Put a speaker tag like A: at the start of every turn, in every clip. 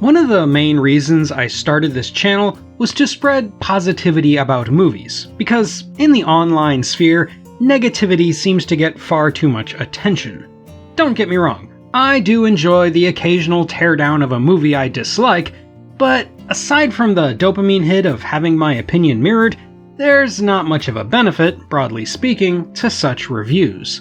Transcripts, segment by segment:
A: One of the main reasons I started this channel was to spread positivity about movies, because in the online sphere, negativity seems to get far too much attention. Don't get me wrong, I do enjoy the occasional teardown of a movie I dislike, but aside from the dopamine hit of having my opinion mirrored, there's not much of a benefit, broadly speaking, to such reviews.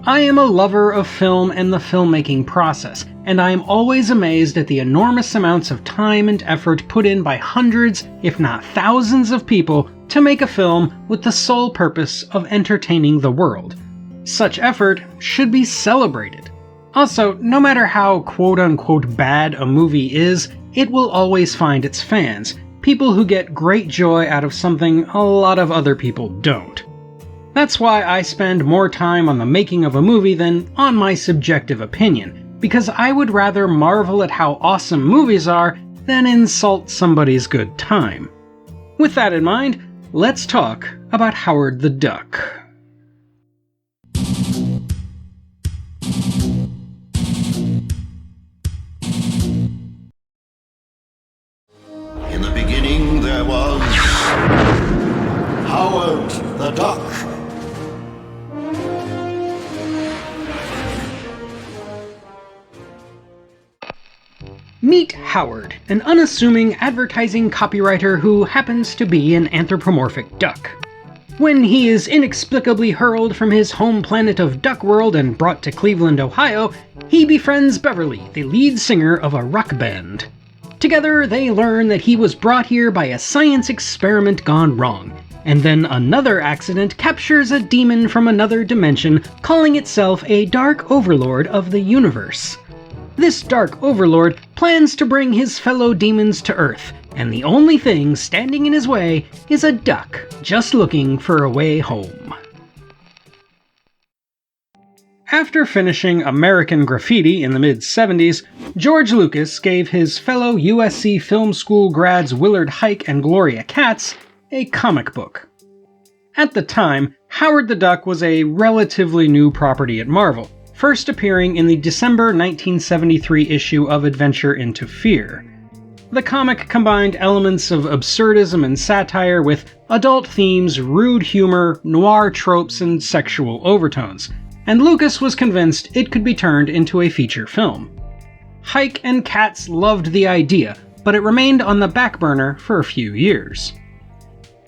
A: I am a lover of film and the filmmaking process, and I am always amazed at the enormous amounts of time and effort put in by hundreds, if not thousands of people to make a film with the sole purpose of entertaining the world. Such effort should be celebrated. Also, no matter how quote-unquote bad a movie is, it will always find its fans, people who get great joy out of something a lot of other people don't. That's why I spend more time on the making of a movie than on my subjective opinion, because I would rather marvel at how awesome movies are than insult somebody's good time. With that in mind, let's talk about Howard the Duck.
B: In the beginning there was Howard the Duck.
A: Meet Howard, an unassuming advertising copywriter who happens to be an anthropomorphic duck. When he is inexplicably hurled from his home planet of Duck World and brought to Cleveland, Ohio, he befriends Beverly, the lead singer of a rock band. Together, they learn that he was brought here by a science experiment gone wrong, and then another accident captures a demon from another dimension, calling itself a Dark Overlord of the universe. This Dark Overlord plans to bring his fellow demons to Earth, and the only thing standing in his way is a duck just looking for a way home. After finishing American Graffiti in the mid-70s, George Lucas gave his fellow USC Film School grads Willard Huyck and Gloria Katz a comic book. At the time, Howard the Duck was a relatively new property at Marvel, first appearing in the December 1973 issue of Adventure into Fear. The comic combined elements of absurdism and satire with adult themes, rude humor, noir tropes, and sexual overtones, and Lucas was convinced it could be turned into a feature film. Huyck and Katz loved the idea, but it remained on the back burner for a few years.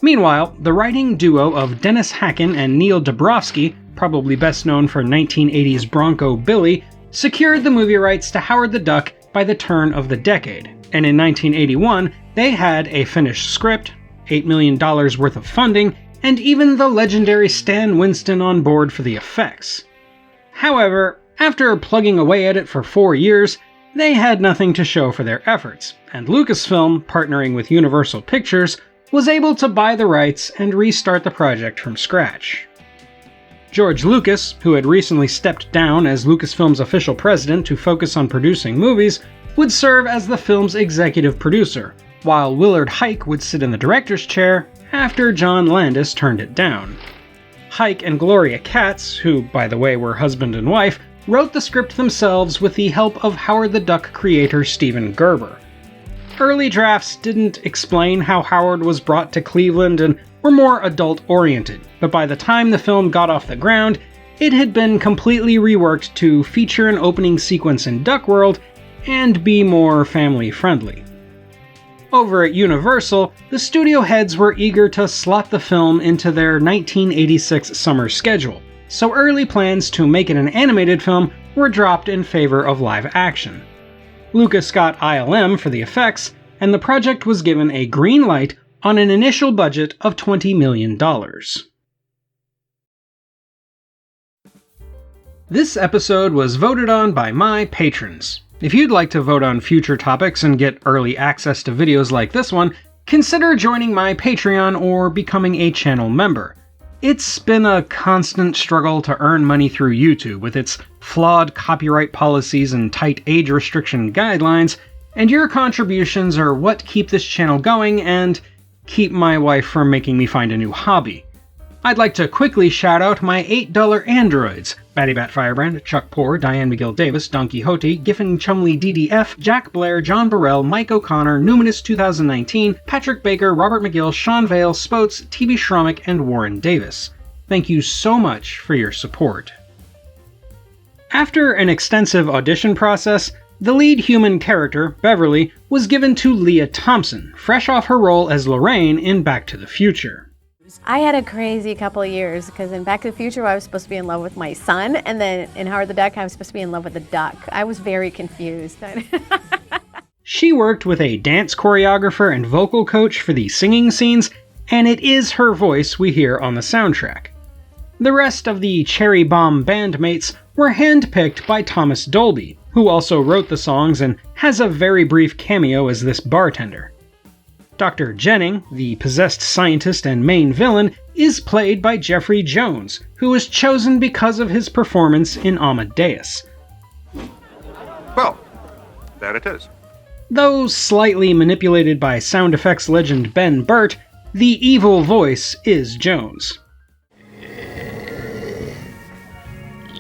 A: Meanwhile, the writing duo of Dennis Hacken and Neil Dabrowski, probably best known for 1980's Bronco Billy, secured the movie rights to Howard the Duck by the turn of the decade, and in 1981 they had a finished script, $8 million worth of funding, and even the legendary Stan Winston on board for the effects. However, after plugging away at it for 4 years, they had nothing to show for their efforts, and Lucasfilm, partnering with Universal Pictures, was able to buy the rights and restart the project from scratch. George Lucas, who had recently stepped down as Lucasfilm's official president to focus on producing movies, would serve as the film's executive producer, while Willard Huyck would sit in the director's chair after John Landis turned it down. Huyck and Gloria Katz, who, by the way, were husband and wife, wrote the script themselves with the help of Howard the Duck creator Steven Gerber. Early drafts didn't explain how Howard was brought to Cleveland and were more adult-oriented, but by the time the film got off the ground, it had been completely reworked to feature an opening sequence in Duck World and be more family-friendly. Over at Universal, the studio heads were eager to slot the film into their 1986 summer schedule, so early plans to make it an animated film were dropped in favor of live action. Lucas got ILM for the effects, and the project was given a green light on an initial budget of $20 million. This episode was voted on by my patrons. If you'd like to vote on future topics and get early access to videos like this one, consider joining my Patreon or becoming a channel member. It's been a constant struggle to earn money through YouTube with its flawed copyright policies and tight age restriction guidelines, and your contributions are what keep this channel going and keep my wife from making me find a new hobby. I'd like to quickly shout out my $8 androids: Batty Bat Firebrand, Chuck Poor, Diane McGill Davis, Don Quixote, Giffen Chumley DDF, Jack Blair, John Burrell, Mike O'Connor, Numinous 2019, Patrick Baker, Robert McGill, Sean Vale, Spoats, TV Schromick, and Warren Davis. Thank you so much for your support. After an extensive audition process, the lead human character, Beverly, was given to Leah Thompson, fresh off her role as Lorraine in Back to the Future.
C: I had a crazy couple of years, because in Back to the Future I was supposed to be in love with my son, and then in Howard the Duck I was supposed to be in love with the duck. I was very confused.
A: She worked with a dance choreographer and vocal coach for the singing scenes, and it is her voice we hear on the soundtrack. The rest of the Cherry Bomb bandmates were handpicked by Thomas Dolby, who also wrote the songs and has a very brief cameo as this bartender. Dr. Jennings, the possessed scientist and main villain, is played by Jeffrey Jones, who was chosen because of his performance in Amadeus.
D: Well, that it is.
A: Though slightly manipulated by sound effects legend Ben Burt, the evil voice is Jones.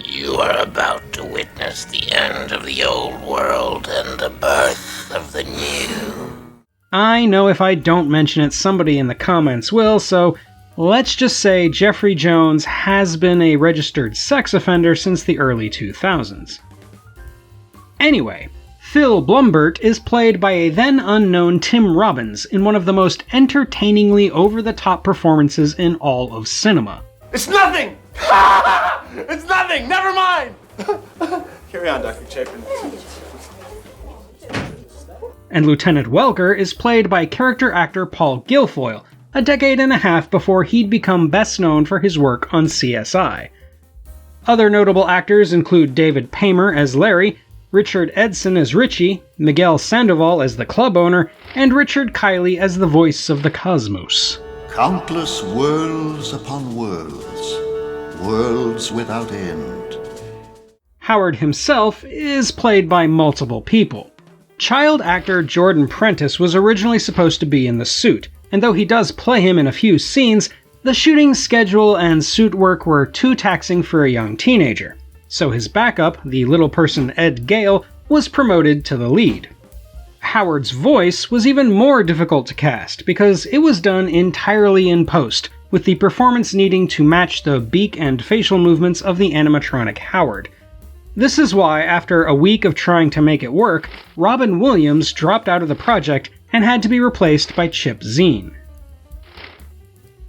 E: You are about to witness the end of the old world and the birth of the new.
A: I know if I don't mention it, somebody in the comments will, so let's just say Jeffrey Jones has been a registered sex offender since the early 2000s. Anyway, Phil Blumbert is played by a then unknown Tim Robbins in one of the most entertainingly over-the-top performances in all of cinema.
F: It's nothing! It's nothing! Never mind! Carry on, Dr. Chapin.
A: And Lieutenant Welker is played by character actor Paul Guilfoyle, a decade and a half before he'd become best known for his work on CSI. Other notable actors include David Paymer as Larry, Richard Edson as Richie, Miguel Sandoval as the club owner, and Richard Kiley as the voice of the Cosmos.
B: Countless worlds upon worlds, worlds without end.
A: Howard himself is played by multiple people. Child actor Jordan Prentice was originally supposed to be in the suit, and though he does play him in a few scenes, the shooting schedule and suit work were too taxing for a young teenager. So his backup, the little person Ed Gale, was promoted to the lead. Howard's voice was even more difficult to cast because it was done entirely in post, with the performance needing to match the beak and facial movements of the animatronic Howard. This is why, after a week of trying to make it work, Robin Williams dropped out of the project and had to be replaced by Chip Zien.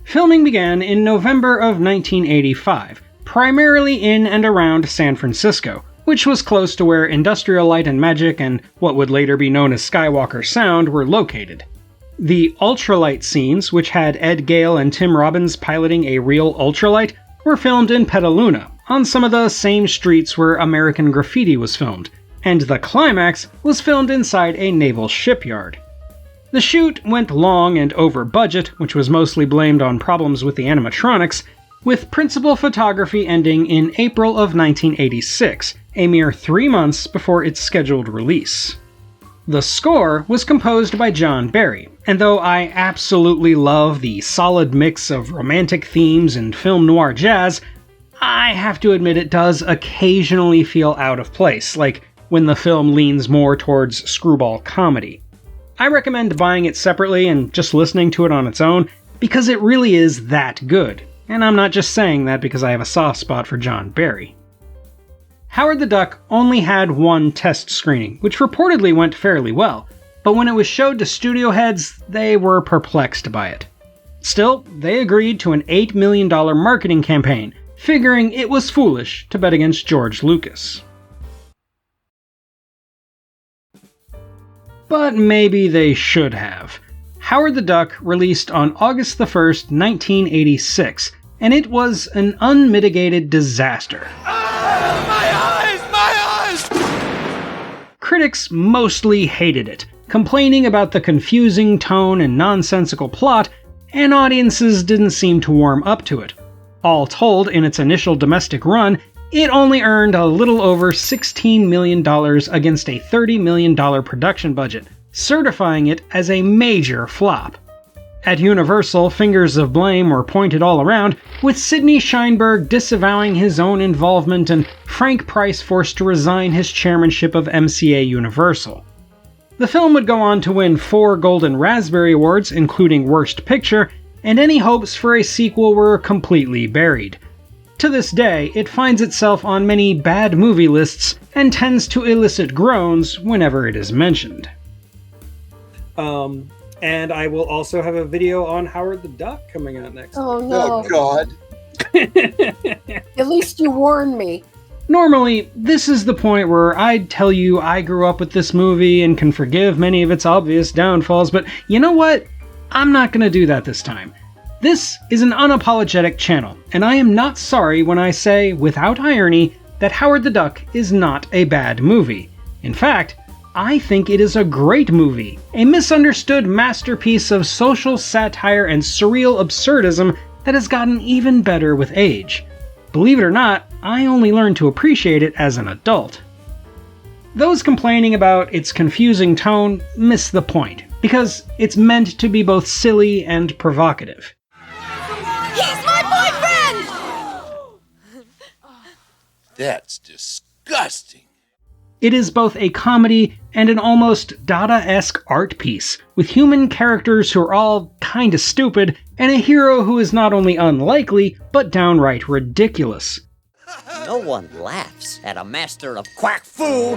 A: Filming began in November of 1985, primarily in and around San Francisco, which was close to where Industrial Light and Magic and what would later be known as Skywalker Sound were located. The ultralight scenes, which had Ed Gale and Tim Robbins piloting a real ultralight, were filmed in Petaluma, on some of the same streets where American Graffiti was filmed, and the climax was filmed inside a naval shipyard. The shoot went long and over budget, which was mostly blamed on problems with the animatronics, with principal photography ending in April of 1986, a mere 3 months before its scheduled release. The score was composed by John Barry, and though I absolutely love the solid mix of romantic themes and film noir jazz, I have to admit it does occasionally feel out of place, like when the film leans more towards screwball comedy. I recommend buying it separately and just listening to it on its own, because it really is that good, and I'm not just saying that because I have a soft spot for John Barry. Howard the Duck only had one test screening, which reportedly went fairly well, but when it was showed to studio heads, they were perplexed by it. Still, they agreed to an $8 million marketing campaign, figuring it was foolish to bet against George Lucas. But maybe they should have. Howard the Duck released on August 1st, 1986, and it was an unmitigated disaster.
F: My eyes!
A: Critics mostly hated it, complaining about the confusing tone and nonsensical plot, and audiences didn't seem to warm up to it. All told, in its initial domestic run, it only earned a little over $16 million against a $30 million production budget, certifying it as a major flop. At Universal, fingers of blame were pointed all around, with Sidney Sheinberg disavowing his own involvement and Frank Price forced to resign his chairmanship of MCA Universal. The film would go on to win 4 Golden Raspberry Awards, including Worst Picture, and any hopes for a sequel were completely buried. To this day, it finds itself on many bad movie lists and tends to elicit groans whenever it is mentioned.
G: And I will also have a video on Howard the Duck coming out next week.
H: Oh no.
F: Oh, God.
H: At least you warned me.
A: Normally, this is the point where I'd tell you I grew up with this movie and can forgive many of its obvious downfalls, but you know what? I'm not gonna do that this time. This is an unapologetic channel, and I am not sorry when I say, without irony, that Howard the Duck is not a bad movie. In fact, I think it is a great movie, a misunderstood masterpiece of social satire and surreal absurdism that has gotten even better with age. Believe it or not, I only learned to appreciate it as an adult. Those complaining about its confusing tone miss the point, because it's meant to be both silly and provocative.
I: He's my boyfriend!
F: That's disgusting.
A: It is both a comedy and an almost Dada-esque art piece, with human characters who are all kinda stupid, and a hero who is not only unlikely, but downright ridiculous.
J: No one laughs at a master of quack fu.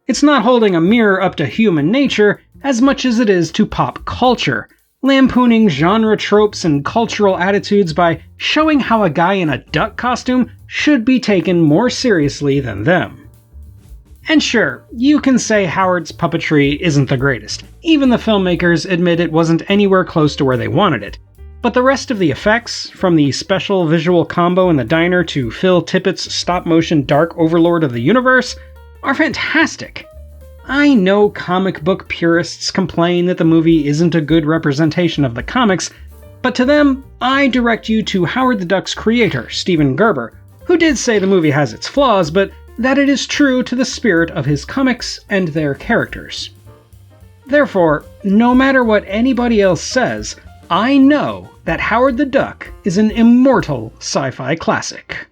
A: It's not holding a mirror up to human nature as much as it is to pop culture, lampooning genre tropes and cultural attitudes by showing how a guy in a duck costume should be taken more seriously than them. And sure, you can say Howard's puppetry isn't the greatest. Even the filmmakers admit it wasn't anywhere close to where they wanted it. But the rest of the effects, from the special visual combo in the diner to Phil Tippett's stop-motion Dark Overlord of the Universe, are fantastic. I know comic book purists complain that the movie isn't a good representation of the comics, but to them, I direct you to Howard the Duck's creator, Steven Gerber, who did say the movie has its flaws, but that it is true to the spirit of his comics and their characters. Therefore, no matter what anybody else says, I know that Howard the Duck is an immortal sci-fi classic.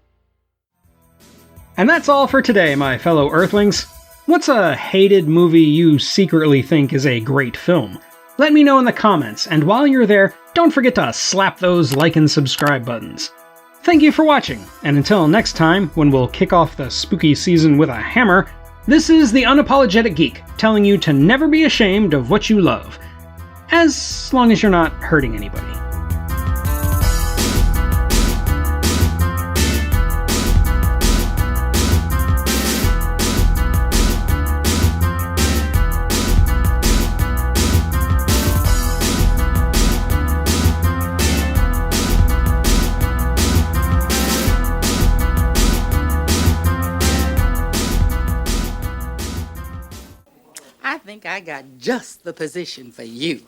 A: And that's all for today, my fellow Earthlings. What's a hated movie you secretly think is a great film? Let me know in the comments, and while you're there, don't forget to slap those like and subscribe buttons. Thank you for watching, and until next time, when we'll kick off the spooky season with a hammer, this is the Unapologetic Geek, telling you to never be ashamed of what you love. As long as you're not hurting anybody.
I: I think I got just the position for you.